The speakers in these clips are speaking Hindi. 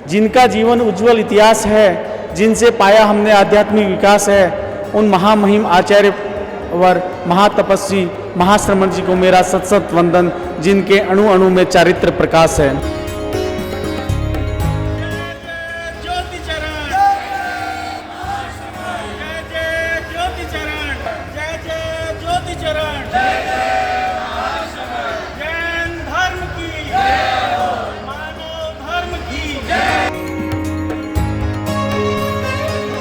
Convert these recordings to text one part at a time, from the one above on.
जिनका जीवन उज्जवल इतिहास है, जिनसे पाया हमने आध्यात्मिक विकास है, उन महामहिम आचार्य वर महातपस्वी महाश्रमण जी को मेरा सत सत वंदन, जिनके अणु अणु में चारित्र प्रकाश है।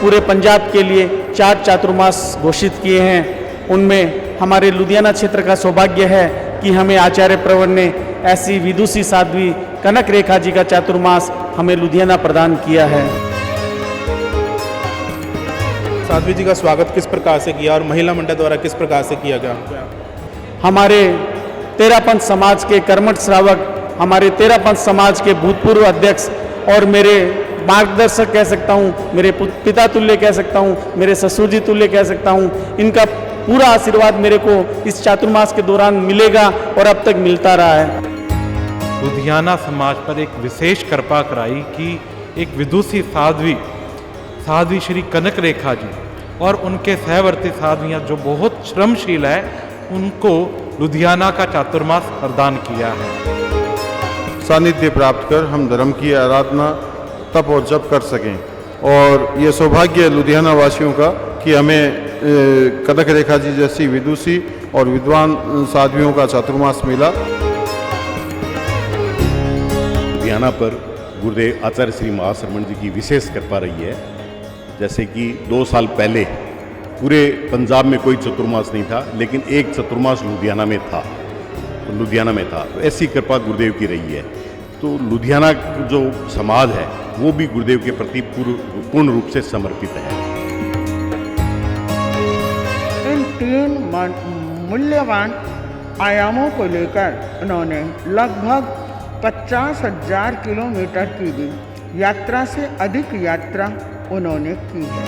पूरे पंजाब के लिए 4 चातुर्मास घोषित किए हैं। उनमें हमारे लुधियाना क्षेत्र का सौभाग्य है कि हमें आचार्य प्रवर ने ऐसी विदुषी साध्वी कनक रेखा जी का चातुर्मास हमें लुधियाना प्रदान किया है। साध्वी जी का स्वागत किस प्रकार से किया और महिला मंडल द्वारा किस प्रकार से किया गया? हमारे तेरापंथ समाज के कर्मठ श्रावक, हमारे तेरापंथ समाज के भूतपूर्व अध्यक्ष और मेरे मार्गदर्शक कह सकता हूँ, मेरे पिता तुल्य कह सकता हूँ, मेरे ससुर जी तुल्य कह सकता हूँ, इनका पूरा आशीर्वाद मेरे को इस चातुर्मास के दौरान मिलेगा और अब तक मिलता रहा है। लुधियाना समाज पर एक विशेष कृपा कराई कि एक विदुषी साध्वी श्री कनक रेखा जी और उनके सहवर्ती साध्वियाँ जो बहुत श्रमशील है, उनको लुधियाना का चातुर्मास प्रदान किया है। सानिध्य प्राप्त कर हम धर्म की आराधना तप और जप कर सकें, और ये सौभाग्य है लुधियाना वासियों का कि हमें कनक रेखा जी जैसी विदुषी और विद्वान साध्वियों का चातुर्मास मिला। लुधियाना पर गुरुदेव आचार्य श्री महाश्रमण जी की विशेष कृपा रही है। जैसे कि 2 साल पहले पूरे पंजाब में कोई चतुर्मास नहीं था, लेकिन एक चतुर्मास लुधियाना में था। तो ऐसी कृपा गुरुदेव की रही है। तो लुधियाना जो समाज है वो भी गुरुदेव के प्रति पूर्ण रूप से समर्पित है। इन 3 मूल्यवान आयामों को लेकर उन्होंने लगभग 50,000 किलोमीटर की भी यात्रा से अधिक यात्रा उन्होंने की है।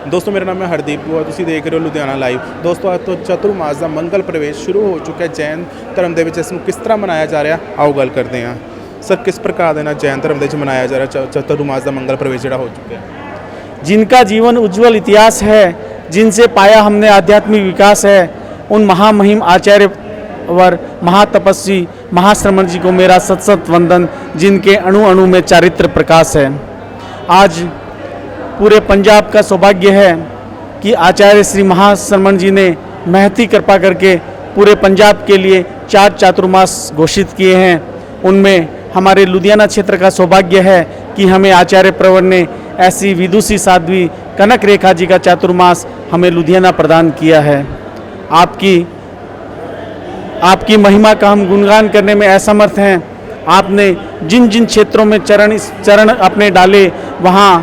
दोस्तों, मेरा नाम है हरदीप और ਤੁਸੀਂ देख रहे हो लुधियाना लाइव। दोस्तों, आज तो चतुर्मास का मंगल प्रवेश शुरू हो चुका है। जैन धर्म के विच इसनूं किस तरह मनाया जा रहा, आओ गल करते हैं। सर, किस प्रकार देना जैन धर्म के मनाया जा रहा चतुर्मास का मंगल प्रवेश जो हो चुका है? जिनका जीवन उज्जवल इतिहास है, जिनसे पाया हमने आध्यात्मिक विकास है, उन महामहिम आचार्य वर महातपस्वी महाश्रमण जी को मेरा सत सत वंदन, जिनके अणु अणु में चारित्र प्रकाश है। आज पूरे पंजाब का सौभाग्य है कि आचार्य श्री महाश्रमण जी ने महती कृपा करके पूरे पंजाब के लिए 4 चातुर्मास घोषित किए हैं। उनमें हमारे लुधियाना क्षेत्र का सौभाग्य है कि हमें आचार्य प्रवर ने ऐसी विदुषी साध्वी कनक रेखा जी का चातुर्मास हमें लुधियाना प्रदान किया है। आपकी महिमा का हम गुणगान करने में असमर्थ हैं। आपने जिन जिन क्षेत्रों में चरण अपने डाले, वहाँ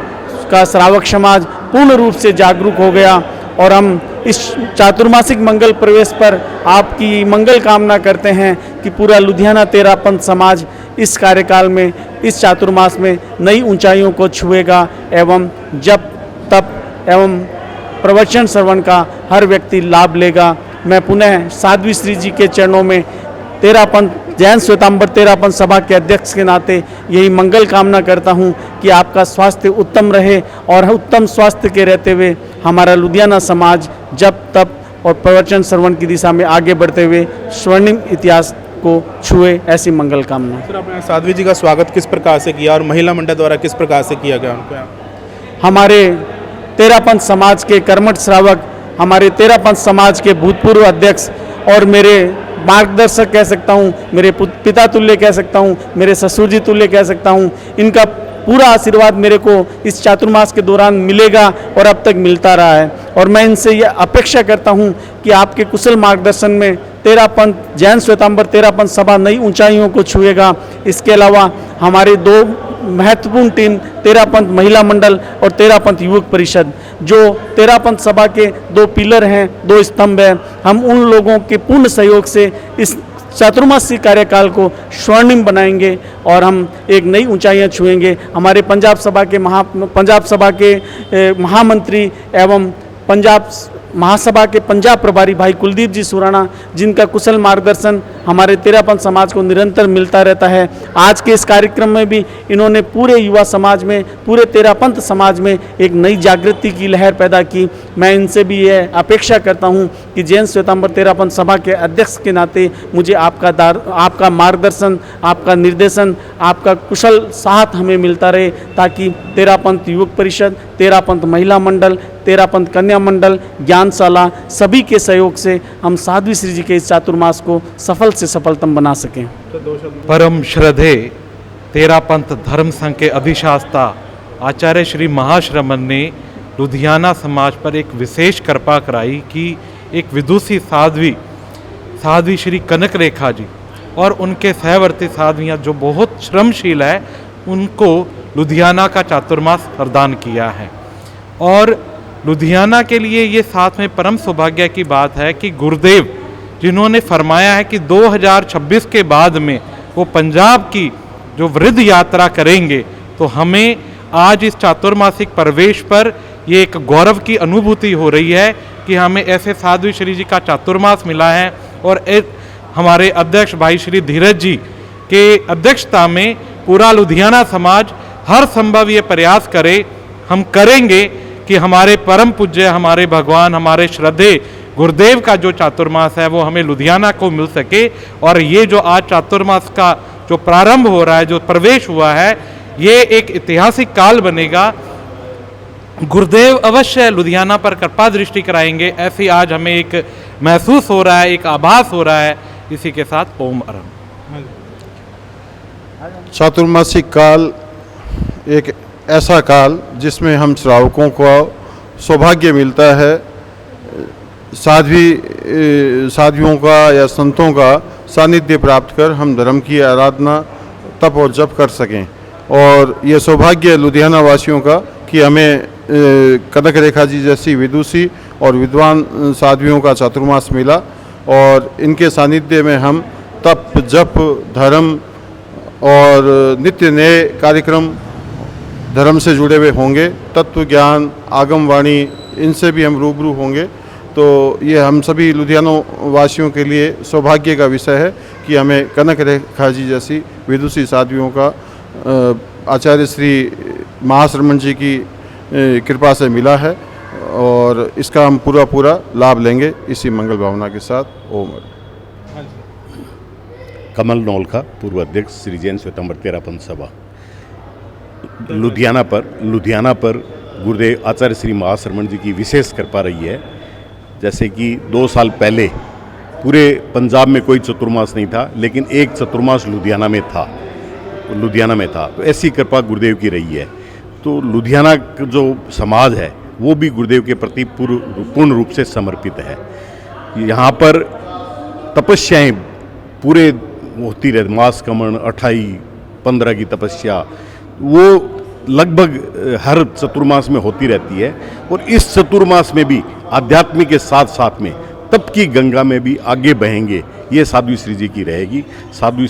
का श्रावक समाज पूर्ण रूप से जागरूक हो गया और हम इस चातुर्मासिक मंगल प्रवेश पर आपकी मंगल कामना करते हैं कि पूरा लुधियाना तेरापंथ समाज इस कार्यकाल में, इस चातुर्मास में नई ऊंचाइयों को छुएगा एवं जप तप एवं प्रवचन श्रवण का हर व्यक्ति लाभ लेगा। मैं पुनः साध्वी श्री जी के चरणों में तेरापंथ जैन श्वेतांबर तेरापंथ सभा के अध्यक्ष के नाते यही मंगल कामना करता हूं कि आपका स्वास्थ्य उत्तम रहे और उत्तम स्वास्थ्य के रहते हुए हमारा लुधियाना समाज जप तप और प्रवचन श्रवण की दिशा में आगे बढ़ते हुए स्वर्णिम इतिहास को छुए, ऐसी मंगल कामना। सर, आपने साध्वी जी का स्वागत किस प्रकार से किया और महिला मंडल द्वारा किस प्रकार से किया गया उनको? हमारे तेरापंथ समाज के कर्मठ श्रावक, हमारे तेरापंथ समाज के भूतपूर्व अध्यक्ष और मेरे मार्गदर्शक कह सकता हूँ, मेरे पिता तुल्य कह सकता हूँ, मेरे ससुर जी तुल्य कह सकता हूँ, इनका पूरा आशीर्वाद मेरे को इस चातुर्मास के दौरान मिलेगा और अब तक मिलता रहा है। और मैं इनसे यह अपेक्षा करता हूँ कि आपके कुशल मार्गदर्शन में तेरापंथ जैन श्वेतांबर तेरापंथ सभा नई ऊंचाइयों को छुएगा। इसके अलावा हमारी 2 महत्वपूर्ण टीम तेरापंथ महिला मंडल और तेरापंथ युवक परिषद, जो तेरापंथ सभा के 2 पिलर हैं, 2 स्तंभ हैं, हम उन लोगों के पूर्ण सहयोग से इस चातुर्मासी कार्यकाल को स्वर्णिम बनाएंगे और हम एक नई ऊंचाइयां छुएंगे। हमारे पंजाब सभा के महामंत्री एवं पंजाब महासभा के पंजाब प्रभारी भाई कुलदीप जी सुराणा, जिनका कुशल मार्गदर्शन हमारे तेरापंथ समाज को निरंतर मिलता रहता है। आज के इस कार्यक्रम में भी इन्होंने पूरे युवा समाज में, पूरे तेरापंथ समाज में एक नई जागृति की लहर पैदा की। मैं इनसे भी यह अपेक्षा करता हूं कि जैन श्वेतांबर तेरापंथ सभा के अध्यक्ष के नाते मुझे आपका मार्गदर्शन, आपका निर्देशन, आपका कुशल साथ हमें मिलता रहे, ताकि तेरापंथ युवक परिषद, तेरापंथ महिला मंडल, तेरापंथ कन्या मंडल, ज्ञानशाला सभी के सहयोग से हम साध्वी श्री जी के इस चातुर्मास को सफल से सफलतम बना सकें। परम श्रद्धेय तेरापंथ धर्म संघ के अधिशास्ता आचार्य श्री महाश्रमण ने लुधियाना समाज पर एक विशेष कृपा कराई कि एक विदुषी साध्वी श्री कनक रेखा जी और उनके सहवर्ती साध्वियाँ जो बहुत श्रमशील है, उनको लुधियाना का चातुर्मास प्रदान किया है। और लुधियाना के लिए ये साथ में परम सौभाग्य की बात है कि गुरुदेव जिन्होंने फरमाया है कि 2026 के बाद में वो पंजाब की जो वृद्ध यात्रा करेंगे, तो हमें आज इस चातुर्मासिक प्रवेश पर ये एक गौरव की अनुभूति हो रही है कि हमें ऐसे साध्वी श्री जी का चातुर्मास मिला है। और हमारे अध्यक्ष भाई श्री धीरज जी के अध्यक्षता में पूरा लुधियाना समाज हर संभव ये प्रयास करे, हम करेंगे कि हमारे परम पूज्य, हमारे भगवान, हमारे श्रद्धेय गुरुदेव का जो चातुर्मास है वो हमें लुधियाना को मिल सके। और ये जो आज चातुर्मास का जो प्रारंभ हो रहा है, जो प्रवेश हुआ है, ये एक ऐतिहासिक काल बनेगा। गुरुदेव अवश्य लुधियाना पर कृपा दृष्टि कराएंगे, ऐसी आज हमें एक महसूस हो रहा है, एक आभास हो रहा है। इसी के साथ ओम अरम। चातुर्मासिक काल एक ऐसा काल जिसमें हम श्रावकों को सौभाग्य मिलता है साध्वियों का या संतों का सानिध्य प्राप्त कर हम धर्म की आराधना, तप और जप कर सकें। और ये सौभाग्य लुधियाना वासियों का कि हमें कनक रेखा जी जैसी विदुषी और विद्वान साध्वियों का चातुर्मास मिला, और इनके सानिध्य में हम तप, जप, धर्म और नित्य नए कार्यक्रम धर्म से जुड़े हुए होंगे। तत्व ज्ञान, आगम वाणी, इनसे भी हम रूबरू होंगे। तो ये हम सभी लुधियाना वासियों के लिए सौभाग्य का विषय है कि हमें कनक रेखा जी जैसी विदुषी साध्वियों का आचार्य श्री महाश्रमण जी की कृपा से मिला है, और इसका हम पूरा लाभ लेंगे इसी मंगल भावना के साथ। ओम। कमल नौलखा, पूर्व अध्यक्ष श्री जैन श्वेतांबर तेरापंथ सभा। लुधियाना पर गुरुदेव आचार्य श्री महाश्रमण जी की विशेष कृपा रही है। जैसे कि 2 साल पहले पूरे पंजाब में कोई चतुर्मास नहीं था, लेकिन एक चतुर्मास लुधियाना में था। तो ऐसी कृपा गुरुदेव की रही है। तो लुधियाना का जो समाज है वो भी गुरुदेव के प्रति पूर्ण रूप से समर्पित है। यहाँ पर तपस्याएं पूरे होती रहती, मास कमण, 28, 15 की तपस्या वो लगभग हर चतुर्मास में होती रहती है। और इस चतुर्मास में भी आध्यात्मिक के साथ साथ में तप की गंगा में भी आगे बहेंगे, ये साध्वी श्री जी की रहेगी। साध्वी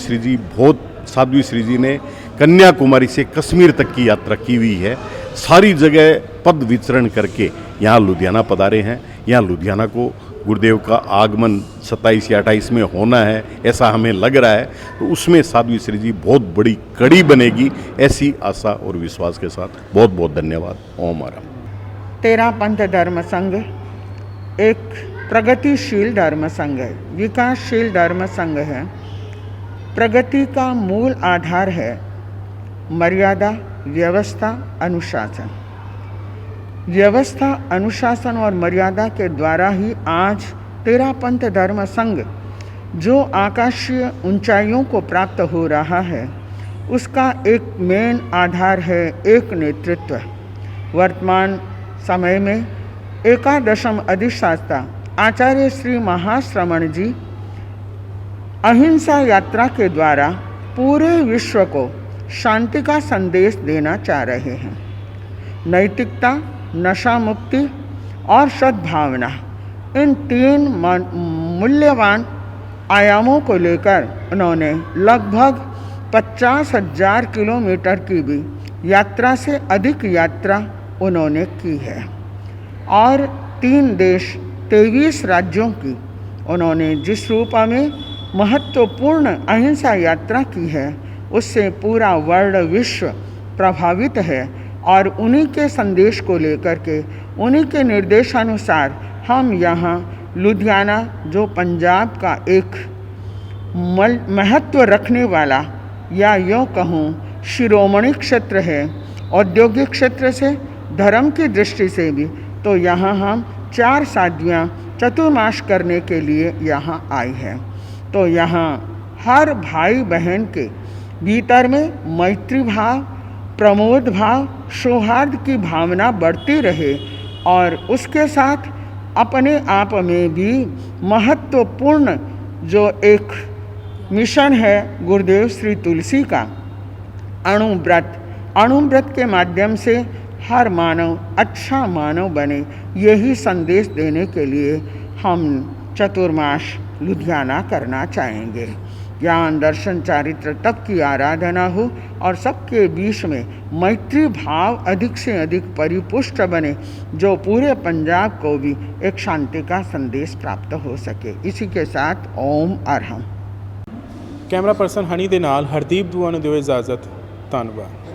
श्री जी ने कन्याकुमारी से कश्मीर तक की यात्रा की हुई है। सारी जगह पद विचरण करके यहाँ लुधियाना पधारे हैं। यहाँ लुधियाना को गुरुदेव का आगमन 27 या 28 में होना है, ऐसा हमें लग रहा है। तो उसमें साध्वी श्री जी बहुत बड़ी कड़ी बनेगी, ऐसी आशा और विश्वास के साथ बहुत बहुत धन्यवाद। ओम आराम। तेरापंथ धर्म संघ एक प्रगतिशील धर्म संघ है, विकासशील धर्म संघ है। प्रगति का मूल आधार है मर्यादा, व्यवस्था, अनुशासन। व्यवस्था, अनुशासन और मर्यादा के द्वारा ही आज तेरापंथ धर्म संघ जो आकाशीय ऊंचाइयों को प्राप्त हो रहा है, उसका एक मेन आधार है एक नेतृत्व। वर्तमान समय में एकादशम अधिष्ठाता आचार्य श्री महाश्रमण जी अहिंसा यात्रा के द्वारा पूरे विश्व को शांति का संदेश देना चाह रहे हैं। नैतिकता, नशा मुक्ति और सद्भावना, इन 3 मूल्यवान आयामों को लेकर उन्होंने लगभग 50,000 किलोमीटर की भी यात्रा से अधिक यात्रा उन्होंने की है। और 3 देश 23 राज्यों की उन्होंने जिस रूप में महत्वपूर्ण अहिंसा यात्रा की है, उससे पूरा वर्ल्ड विश्व प्रभावित है। और उन्हीं के संदेश को लेकर के, उन्हीं के निर्देशानुसार हम यहाँ लुधियाना, जो पंजाब का एक महत्व रखने वाला या यूँ कहूँ शिरोमणि क्षेत्र है, औद्योगिक क्षेत्र से, धर्म की दृष्टि से भी, तो यहाँ हम 4 साध्वियाँ चतुर्मास करने के लिए यहाँ आई हैं। तो यहाँ हर भाई बहन के भीतर में मैत्री भाव, प्रमोद भाव, सौहार्द की भावना बढ़ती रहे और उसके साथ अपने आप में भी महत्वपूर्ण जो एक मिशन है गुरुदेव श्री तुलसी का, अणुव्रत के माध्यम से हर मानव अच्छा मानव बने, यही संदेश देने के लिए हम चतुर्मास लुधियाना करना चाहेंगे। ज्ञान दर्शन चारित्र तप की आराधना हो और सबके बीच में मैत्री भाव अधिक से अधिक परिपुष्ट बने, जो पूरे पंजाब को भी एक शांति का संदेश प्राप्त हो सके। इसी के साथ ओम अरहम। कैमरा पर्सन हनी दे नाल हरदीप दुआ नूं दिओ इजाज़त। धन्नवाद।